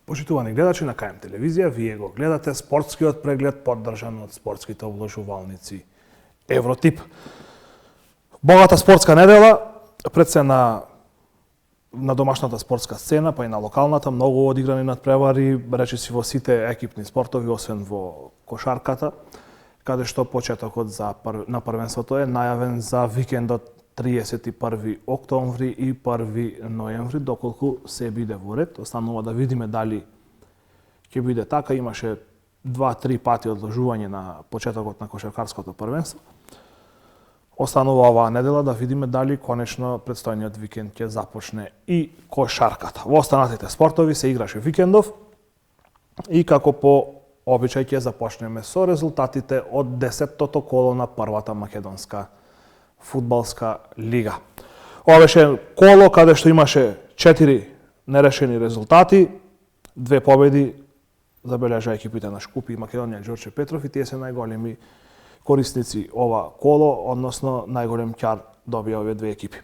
Почитувани гледачи на КМ телевизија, вие го гледате спортскиот преглед поддржан од спортските обложувалници Евротип. Богата спортска недела, пред се на домашната спортска сцена, па и на локалната, многу одиграни надпревари, речиси во сите екипни спортови, освен во кошарката, каде што почетокот на првенството е најавен за викендот 31 октомври и 1 ноември, доколку се биде во ред. Останува да видиме дали ќе биде така. Имаше 2-3 пати одложување на почетокот на кошаркарското првенство. Останува оваа недела да видиме дали конечно предстојниот викенд ќе започне и кошарката. Во останатите спортови се играше викендов и како по обичај ќе започнеме со резултатите од 10-тото коло на првата македонска фудбалска лига. Ова беше коло каде што имаше 4 нерешени резултати, 2 победи забележа екипите на Шкупи и Македонија Ѓорче Петров, и тие се најголеми корисници ова коло, односно најголем ќар добија овие две екипи.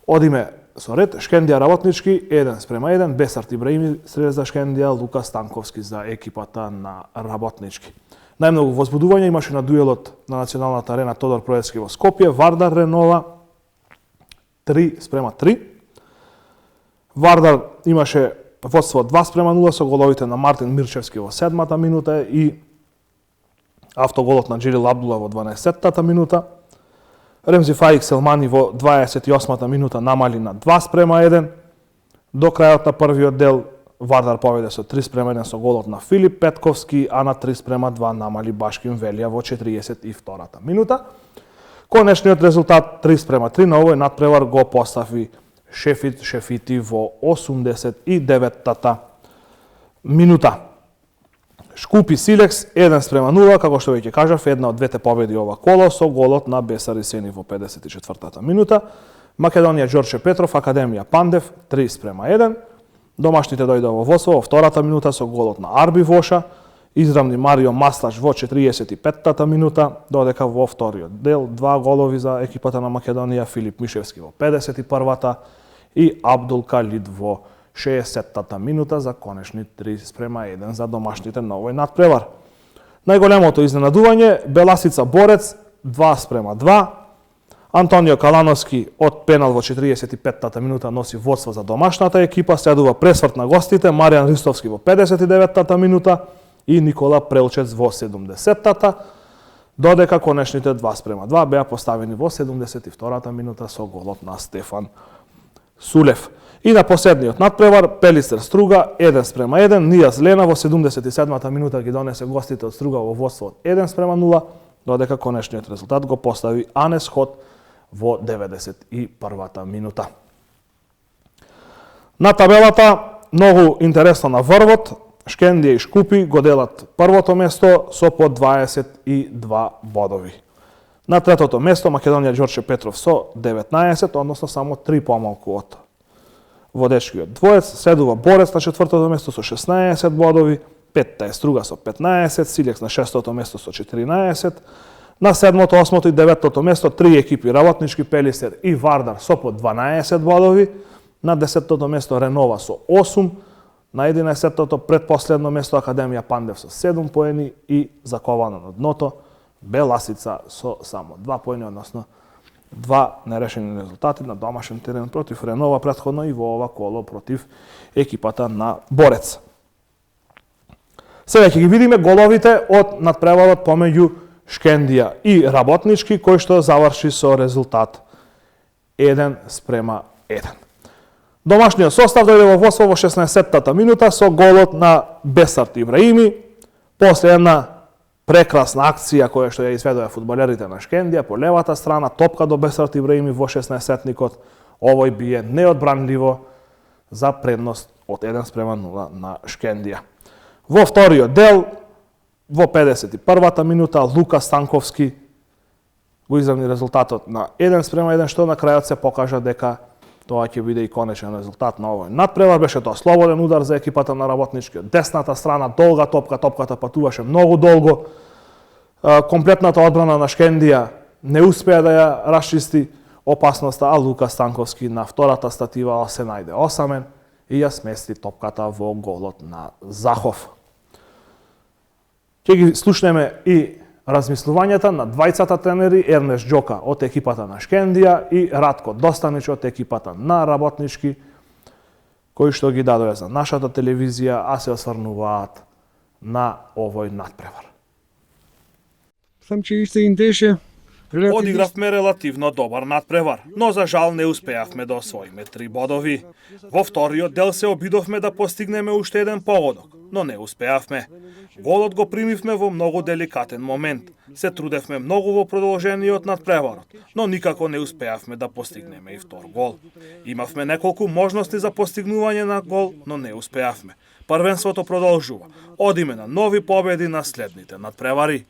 Одиме со ред. Шкендија Работнички 1:1, Бесарт Ибраими стрелец за Шкендија, Лука Станковски за екипата на Работнички. Најмногу возбудување имаше на дуелот на националната арена Тодор Проевски во Скопје, Вардар Ренова 3:3. Вардар имаше водство 2:0 со головите на Мартин Мирчевски во 7-та минута и автоголот на Джирил Абдула во 12-та минута. Ремзи Фаик Селмани во 28-та минута намали на 2:1. До крајот на првиот дел Вардар победе со 3:1 со голот на Филип Петковски, а на 3:2 намали Башким Велија во 42-та минута. Конечниот резултат 3:3 на овој надпревар го постави Шефит Шефити во 89-та минута. Шкупи Силекс 1:0, како што веќе кажав, една од двете победи ова коло со голот на Бесари Сени во 54-та минута. Македонија Ѓорче Петров, Академија Пандев 3:1. Домашните дојдоа во водство во втората минута со голот на Арби Воша, изравни Марио Маслаш во 45-та минута, додека во вториот дел 2 голови за екипата на Македонија, Филип Мишевски во 51-та и Абдул Калид во 60-та минута за конечни 3:1 за домашните на овој надпревар. Најголемото изненадување, Беласица Борец 2:2. Антонио Калановски од пенал во 45-та минута носи водство за домашната екипа, следува пресврт на гостите, Маријан Ристовски во 59-та минута и Никола Прелчец во 70-та, додека конечните 2:2 беа поставени во 72-та минута со голот на Стефан Сулев. И на последниот надпревар, Пелистер Струга 1:1, Нијаз Лена во 77-та минута ги донесе гостите од Струга во водство од 1:0, додека конечниот резултат го постави Анес Ход во 91-та минута. На табелата, многу интересно на врвот, Шкендија и Шкупи го делат првото место со по 22 бодови. На третото место Македонија Ѓорче Петров со 19, односно само 3 помалку од водечкиот двоец. Следува Борец на четвртото место со 16 бодови, петта е Струга со 15, Силекс на шестото место со 14, на седмото, осмото и деветото место 3 екипи Работнички, Пелистер и Вардар со по 12 бодови, на 10-тото место Ренова со 8, на 11-тото предпоследно место Академија Пандев со 7 поени и закована на дното Беласица со само 2 поени, односно 2 нерешени резултати на домашен терен против Ренова претходно и во ова коло против екипата на Борец. Сега ќе ги видиме головите од надпреварот помеѓу Шкендија и Работнички, кој што заврши со резултат 1:1. Домашниот состав дојде во водство во 16-та минута со голот на Бесарт Ибраими, после една прекрасна акција која што ја изведоа фудбалерите на Шкендија по левата страна, топка до Бесарт Ибраими во 16-тникот, овој бие неодбранливо за предност од 1:0 на Шкендија. Во вториот дел, во 51-та минута, Лука Станковски го изравни резултатот на 1:1, што на крајот се покажа дека тоа ќе биде и конечен резултат на овој надпревар. Беше тоа слободен удар за екипата на Работнички од десната страна, долга топка, топката патуваше многу долго. Комплетната одбрана на Шкендија не успеа да ја расчисти опасноста, а Лука Станковски на втората статива се најде осамен и ја смести топката во голот на Захов. Ќе ги слушнеме и размислувањата на двајцата тренери, Ернест Џока од екипата на Шкендија и Радко Достанич од екипата на Работнички, кои што ги дадоа за нашата телевизија, а се осврнуваат на овој надпревар. Сам че исто индеше. Одигравме релативно добар надпревар, но за жал не успеавме да освоиме 3 бодови. Во вториот дел се обидовме да постигнеме уште еден погодок, но не успеавме. Голот го примивме во многу деликатен момент. Се трудевме многу во продолжениот надпреварот, но никако не успеавме да постигнеме и втор гол. Имавме неколку можности за постигнување на гол, но не успеавме. Првенството продолжува. Одиме на нови победи на следните надпревари.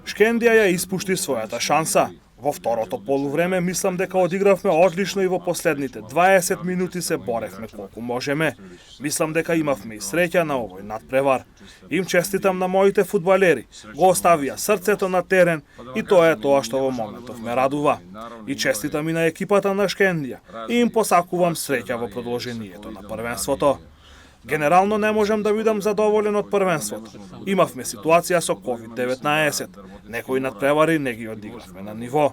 Шкендија ја испушти својата шанса. Во второто полувреме мислам дека одигравме одлично и во последните 20 минути се боревме колку можеме. Мислам дека имавме и среќа на овој надпревар. Им честитам на моите фудбалери. Го оставија срцето на терен и тоа е тоа што во моментов ме радува. И честитам и на екипата на Шкендија и им посакувам среќа во продолжението на првенството. Генерално не можам да бидам задоволен од првенството. Имавме ситуација со COVID-19. Некои надпревари не ги одигравме на ниво.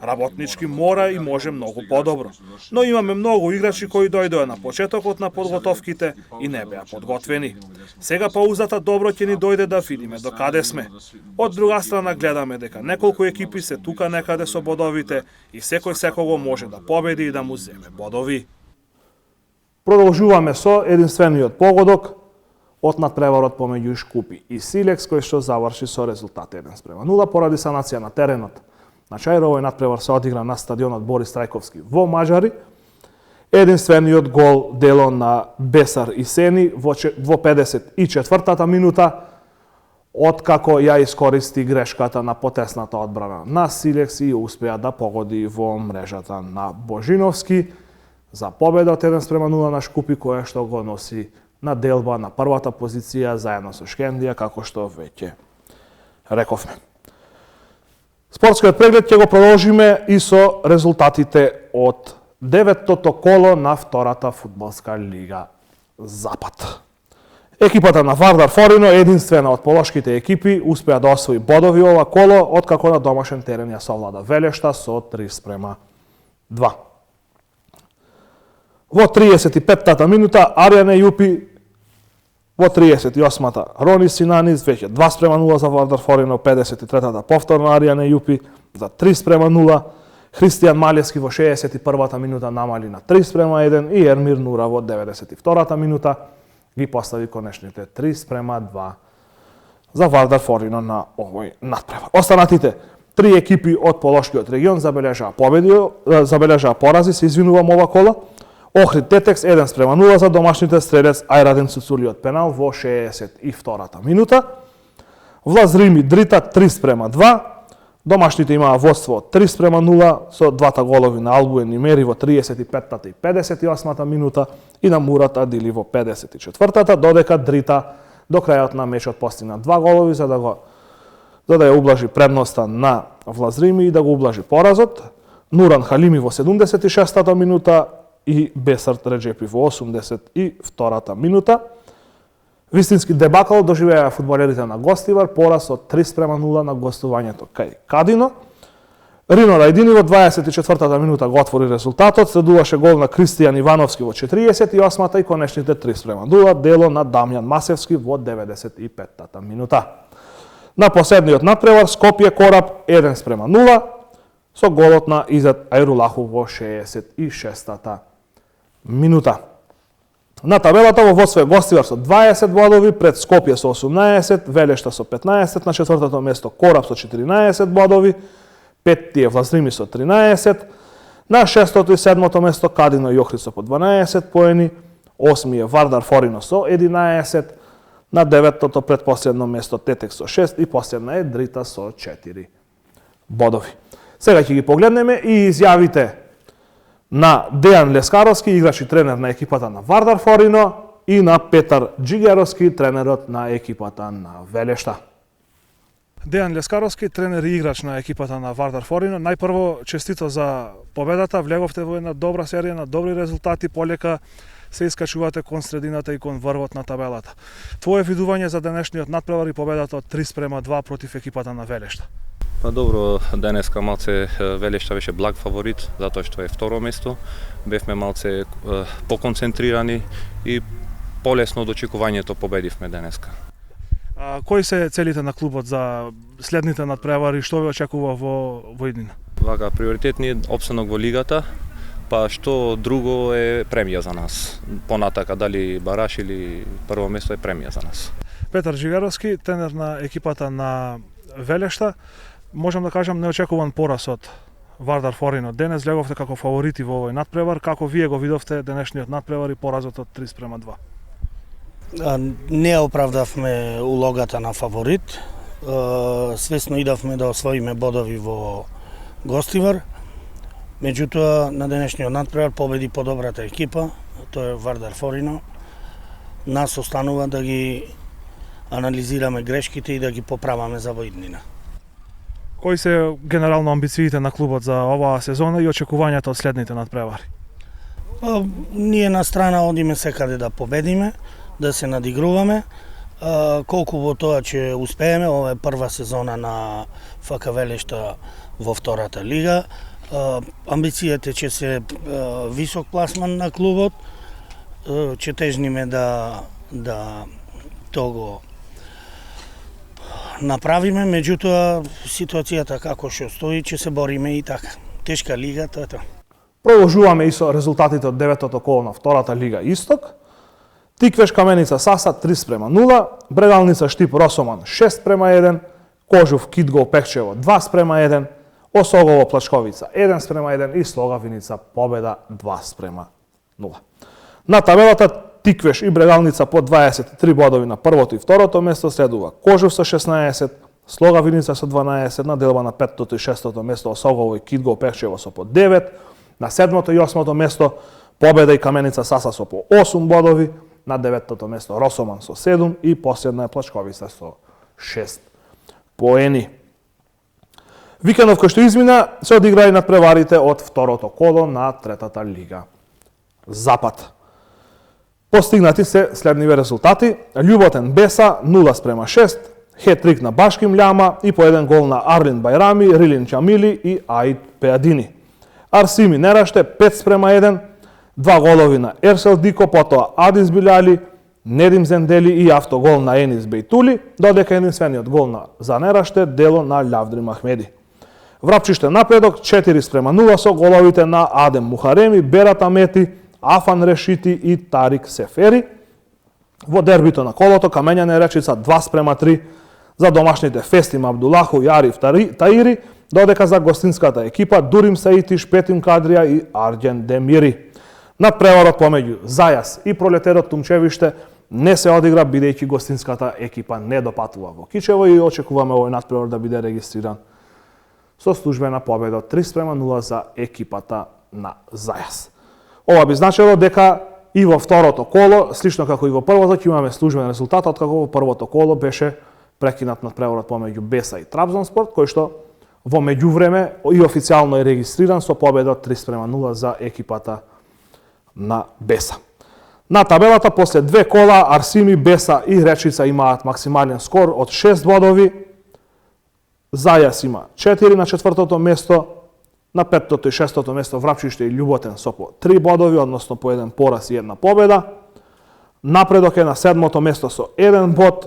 Работнички мора и може многу подобро. Но имаме многу играчи кои дојдоа на почетокот на подготовките и не беа подготвени. Сега паузата добро ќе ни дојде да видиме до каде сме. Од друга страна гледаме дека неколку екипи се тука некаде со бодовите и секој секого може да победи и да му земе бодови. Продолжуваме со единствениот погодок од надпреварот помеѓу Шкупи и Силекс, кој што заврши со резултат 1:0 поради санација на теренот. На Чаир овој надпревар се одигра на стадионот Борис Трајковски во Мажари. Единствениот гол дело на Бесар и Сени во 54-та минута, откако ја искористи грешката на потесната одбрана на Силекс и успеа да погоди во мрежата на Божиновски за победа од 1:0 на Шкупи, која што го носи на делба на првата позиција заедно со Шкендија, како што веќе рековме. Спортскиот преглед ќе го продолжиме и со резултатите од 9-тото коло на втората фудбалска лига Запад. Екипата на Вардар Форино, единствена од полошките екипи, успеа да освои бодови ова коло, откако на домашен терен ја совлада Велешта со 3:2. Во 35-та минута Аријане Јупи, во 38-та Рони Синанис, веќе 2:0 за Вардар Форино, 53-та повторно Аријане Јупи за 3:0, Христијан Малевски во 61-та минута намали на 3:1 и Ермир Нура во 92-та минута ги постави конечните 3:2 за Вардар Форино на овој надпревар. Останатите 3 екипи од полошкиот регион забележаа порази, се извинувам ова кола. Охрид Тетекс 1:0 за домашните стрелец Ајрадин Цуцули од пенал во 62-та минута. Влаз Рими Дрита 3:2. Домашните имаа водство 3:0 со двата голови на Албуен и Мери во 35-та и 58-та минута и на Мурат Адили во 54-та, додека Дрита до крајот на мечот постигна 2 голови за да ја ублажи предноста на Влаз Рими и да го ублажи поразот. Нуран Халими во 76-та минута и Бесарт Реджепи во 82-та минута. Вистински дебакал доживеа фудбалерите на Гостивар, пораз од 3:0 на гостувањето кај Кадино. Рино Рајдини во 24-та минута го отвори резултатот, следуваше гол на Кристијан Ивановски во 48-та и конечните 3:0 дело на Дамјан Масевски во 95-та минута. На последниот надпревар Скопје Кораб 1:0 со голот на Изет Ајрулаху во 66-та минута. На табелата во водство е Гостивар со 20 бодови, пред Скопје со 18, Велешта со 15, на четвртото место Кораб со 14 бодови, петти е Влазрими со 13, на шестото и седмото место Кадино и Охрид со по 12 поени, осми е Вардар Форино со 11, на деветото предпоследно место Тетек со 6 и последна е Дрита со 4 бодови. Сега ќе ги погледнеме и изјавите на Дејан Лескаровски, играч и тренер на екипата на Вардар Форино, и на Петар Джигеровски, тренерот на екипата на Велешта. Дејан Лескаровски, тренер и играч на екипата на Вардар Форино. Најпрво честито за победата, влеговте во една добра серија на добри резултати, полека се искачувате кон средината и кон врвот на табелата. Твое видување за денешниот надпревар и победата од 3:2 против екипата на Велешта? Па добро, денеска малце Велешта беше благ фаворит, затоа што е второ место. Бевме малце поконцентрирани и полесно од очекувањето победивме денеска. Кои се целите на клубот за следните надпревари, што ве очекува во иднина? Вака, приоритет ни е опстанок во лигата, па што друго е премија за нас. Понатака, дали бараш или прво место е премија за нас. Петар Джигаровски, тренер на екипата на Велешта. Можам да кажам неочекуван пораз од Вардар Форино. Денес влеговте како фаворити во овој надпревар. Како вие го видовте денешниот надпревар и поразот од 3:2? Не оправдавме улогата на фаворит. Свесно идавме да освоиме бодови во гостивар. Меѓутоа, на денешниот надпревар победи подобрата екипа, тоа е Вардар Форино. Нас останува да ги анализираме грешките и да ги поправаме за воиднина. Кои се генерално амбициите на клубот за оваа сезона и очекувањата од следните надпревари? Ние на страна одиме секаде да победиме, да се надигруваме. Колку во тоа ќе успееме, ова е прва сезона на ФК Велешта во втората лига. Амбицијата ќе се висок пласман на клубот, ќе тежниме да тоа го направиме, меѓутоа ситуацијата како што стои, ќе се бориме и така. Тешка лига, тоа е тоа. Продолжуваме и со резултатите од деветото коло на втората лига Исток. Тиквеш Каменица Саса 3:0, Брегалница Штип Росоман 6:1, Кожув Кидгол Пекчево 2:1, Осогово Плачковица 1:1 и Слогавиница победа 2:0. На табелата Тиквеш и Брегалница по 23 бодови на првото и второто место, следува Кожув со 16, Слогавиница со 12, на делба на петтото и шестото место Осогово и Кидгол Пекчево со по 9, на седмото и осмото место Победа и Каменица Саса со по 8 бодови, на деветото место Росоман со 7 и последна е Плачковица со 6 поени. Викендов кој што измина се одигра и надпреварите од второто коло на третата лига Запад. Постигнати се следниве резултати: Љуботен Беса 0:6, хет-трик на Башким Љама и по еден гол на Арлин Байрами, Рилин Чамили и Аид Пеадини. Арсими Нераште 5:1, два голови на Ерсел Дико, потоа Адис Биляли, Недим Зендели и автогол на Енис Бейтули, додека единствениот гол за Нераште дело на Љавдри Махмеди. Врапчиште напредок 4:0 со головите на Адем Мухареми, Берат Амети, Афан Решити и Тарик Сефери. Во дербито на колото Камењане Речица 2:3 за домашните Фестим Абдулаху и Ариф Таири, додека за гостинската екипа Дурим Саитиш, Петим Кадрија и Арџен Демири. Надпреварот помеѓу Зајас и Пролетерот Тумчевиште не се одигра бидејќи гостинската екипа не допатува во Кичево и очекуваме овој надпревар да биде регистриран со службена победа 3:0 за екипата на Зајас. Ова би значило дека и во второто коло, слично како и во првото, ќе имаме службен резултат, откако во првото коло беше прекинат надпреварот помеѓу Беса и Трабзонспорт, кој што во меѓувреме и официјално е регистриран со победа 3:0 за екипата на Беса. На табелата после две кола Арсими, Беса и Речица имаат максимален скор од 6 бодови. Зајас има 4 на четвртото место, на петтото и шестото место Врапчиште и Љуботен со по 3 бодови, односно по еден пораз и една победа. Напредок е на седмото место со 1 бод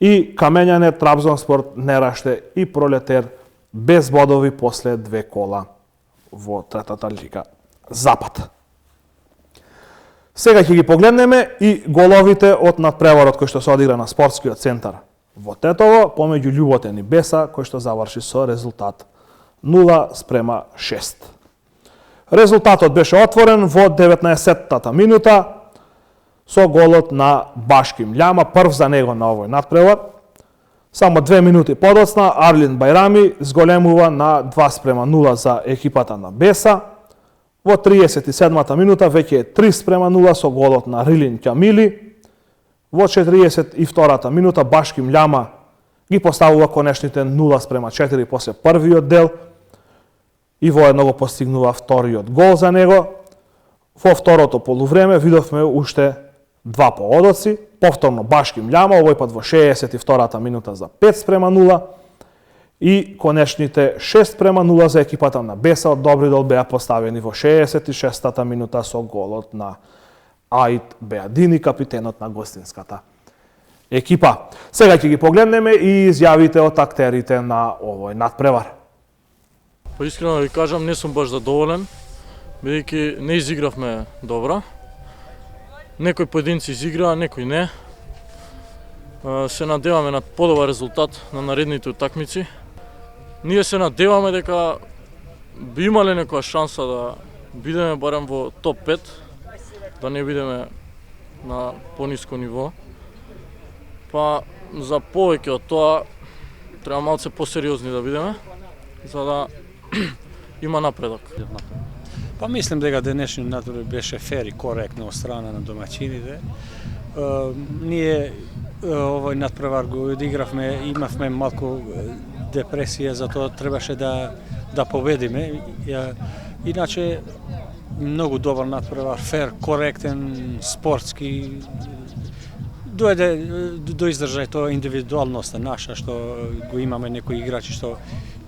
и Камењане, Трабзонспорт, Нераште и Пролетер без бодови после две кола во третата лига Запад. Сега ќе ги погледнеме и головите од надпреварот кој што се одигра на спортскиот центар во Тетово помеѓу Љуботен и Беса, кој што заврши со резултат 0:6. Резултатот беше отворен во 19-тата минута со голот на Башким Љама, прв за него на овој надпревар. Само 2 минути подоцна Арлин Байрами зголемува на 2:0 за екипата на Беса. Во 37-та минута веќе е 3:0 со голот на Рилин Ќамили. Во 42-та минута Башким Љама ги поставува конечните 0:4 после првиот дел и воедно го постигнува вториот гол за него. Во второто полувреме видовме уште два поодоци, повторно Башки Мљама, овој пат во 62-та минута за 5:0 и конечните 6:0 за екипата на Беса од Добридол беа поставени во 66-та минута со голот на Аид Беадини, капитенот на гостинската екипа. Сега ќе ги погледнеме и изјавите од актерите на овој надпревар. Па искрено да ви кажам, не сум баш задоволен, бидејќи не изигравме добро. Некои поединци изиграа, некои не. Се надеваме на подобар резултат на наредните утакмици. Ние се надеваме дека би имале некоја шанса да бидеме барем во топ 5, да не бидеме на пониско ниво. Па за повеќе од тоа треба малце посериозни да бидеме, за да има напредок. Па мислам дека денешниот натпревар беше фер и коректно од страна на домаќините. Ние овој натпревар го одигравме, имавме малку депресија, затоа требаше да победиме. Иначе многу добар натпревар, фер, коректен, спортски. Дојде до издржај тоа индивидуалноста наша, што го имаме некои играчи што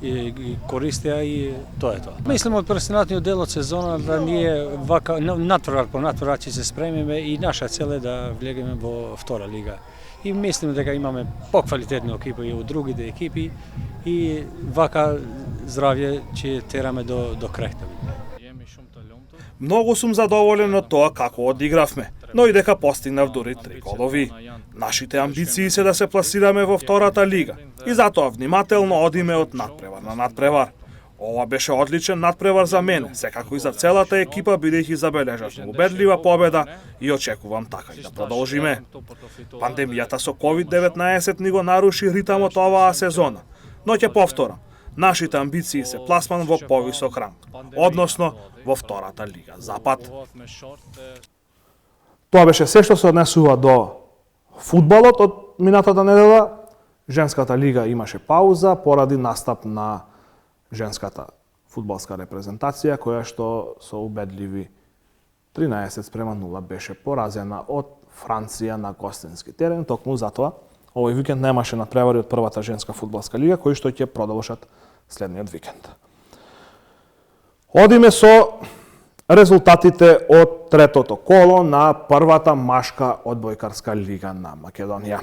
ги користеа и тоа е тоа. Мислам од преснатиот дел од сезона да ние вака натпревар по натпревар ќе се спремиме и наша цел е да влегеме во втора лига. И мислим дека имаме поквалитетни екипи и од другите екипи и вака здравје ќе тераме до крај. Многу сум задоволен од тоа како одигравме, но и дека постигнав дури 3 голови. Нашите амбиции се да се пласираме во втората лига и затоа внимателно одиме од надпревар на надпревар. Ова беше одличен надпревар за мене, секако и за целата екипа, бидејќи забележавме убедлива победа и очекувам така и да продолжиме. Пандемијата со COVID-19 ни го наруши ритамот оваа сезона, но ќе повторам, нашите амбиции се пласман во повисок ранг, односно во втората лига Запад. Тоа беше се што се однесува до фудбалот од минатата недела. Женската лига имаше пауза поради настап на женската фудбалска репрезентација, која што со убедливи 13:0 беше поразена од Франција на гостински терен. Токму затоа овој викенд немаше надпревари од првата женска фудбалска лига, кои што ќе продолжат следниот викенд. Одиме со резултатите од третото коло на првата машка одбојкарска лига на Македонија.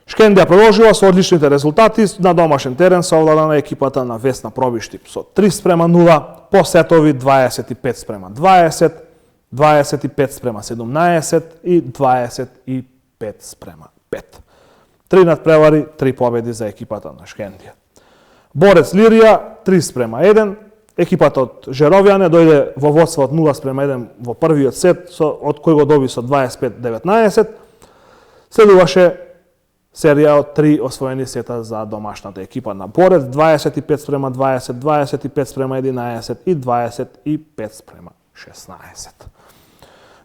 Шкендија продолжува со одличните резултати на домашен терен со овладана екипата на Весна Пробиштип со 3:0, по сетови 25:20, 25:17 и 25:5. 3 надпревари, 3 победи за екипата на Шкендија. Борец Лирија 3:1, екипата од Жеровјане дојде во водство од 0:1 во првиот сет, од кој го доби со 25:19. Следуваше серија од 3 освоени сета за домашната екипа на Борец, 25:20, 25:11 и 25:16.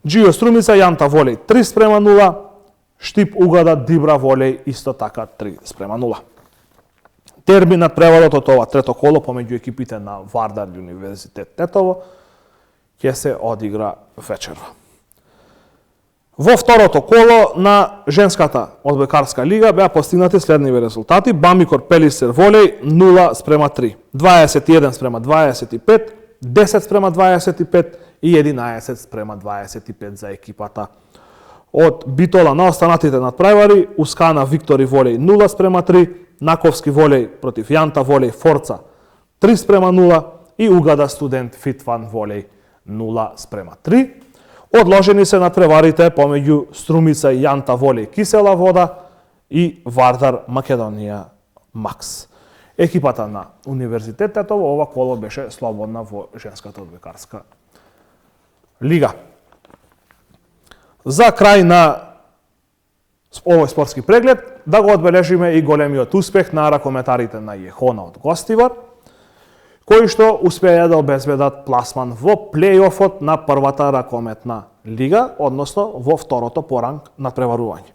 Джио Струмица Јанта Волеј 3:0, Штип Угада Дибра Волеј исто така 3:0. Дерби на преводот од ова трето коло помеѓу екипите на Вардар и Универзитет Тетово ќе се одигра вечерва. Во второто коло на женската одбојкарска лига беа постигнати следниви резултати: Бамикор Пелисер Волеј 0:3, 21:25, 10:25 и 11:25 за екипата од Битола. На останатите надпревари Ускана Виктори Волеј 0:3, Наковски Волеј против Јанта Волеј Форца 3:0 и Угада Студент Фитван Волеј 0:3. Одложени се надпреварите помеѓу Струмица и Јанта Волеј Кисела Вода и Вардар Македонија Макс. Екипата на Универзитетот ова коло беше слободна во женската одбојкарска лига. За крај на овој спортски преглед да го одбележиме и големиот успех на ракометарите на Јехона од Гостивар, кои што успеа да обезбедат пласман во плејофот на првата ракометна лига, односно во второто по ранг надпреварување.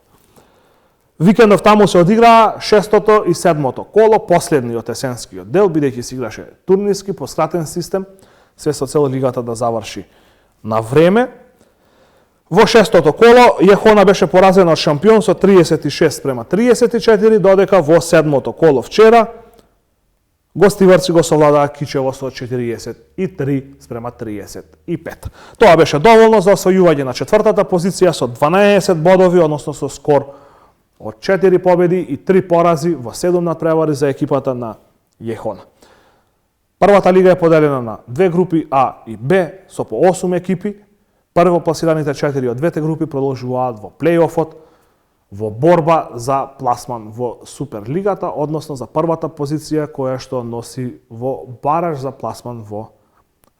Викендов таму се одиграа 6-тото и 7-то коло, последниот есенскиот дел, бидејќи се играше турнирски по скратен систем, се со цел лигата да заврши на време. Во 6-тото коло Јехона беше поразена од Шампион со 36-34, додека во 7-то коло вчера гостиварци го совладаа Кичево со 43-35. Тоа беше доволно за освојување на 4-та позиција со 12 бодови, односно со скор од 4 победи и 3 порази во 7 надпревари за екипата на Јехона. Првата лига е поделена на две групи А и Б со по 8 екипи. Прво пласираните 4 од двете групи продолжуваат во плейофот во борба за пласман во Суперлигата, односно за првата позиција која што носи во бараж за пласман во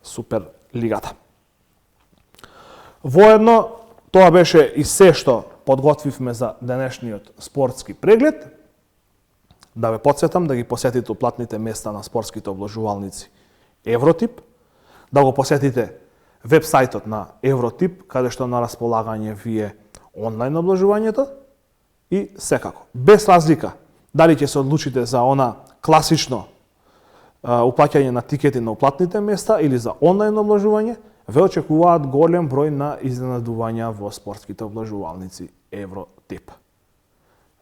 Суперлигата. Воедно, тоа беше и се што подготвивме за денешниот спортски преглед. Да ве потсетам да ги посетите уплатните места на спортските обложувалници Евротип, да го посетите вебсајтот на Евротип, каде што на располагање ви е онлайн обложувањето и секако, без разлика, дали ќе се одлучите за она класично уплаќање на тикети на уплатните места или за онлайн обложување, ве очекуваат голем број на изненадувања во спортските обложувалници Евротип.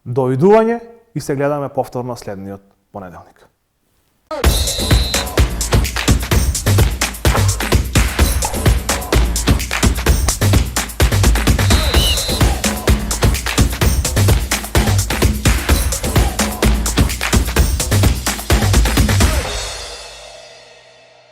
Довидување и се гледаме повторно следниот понеделник.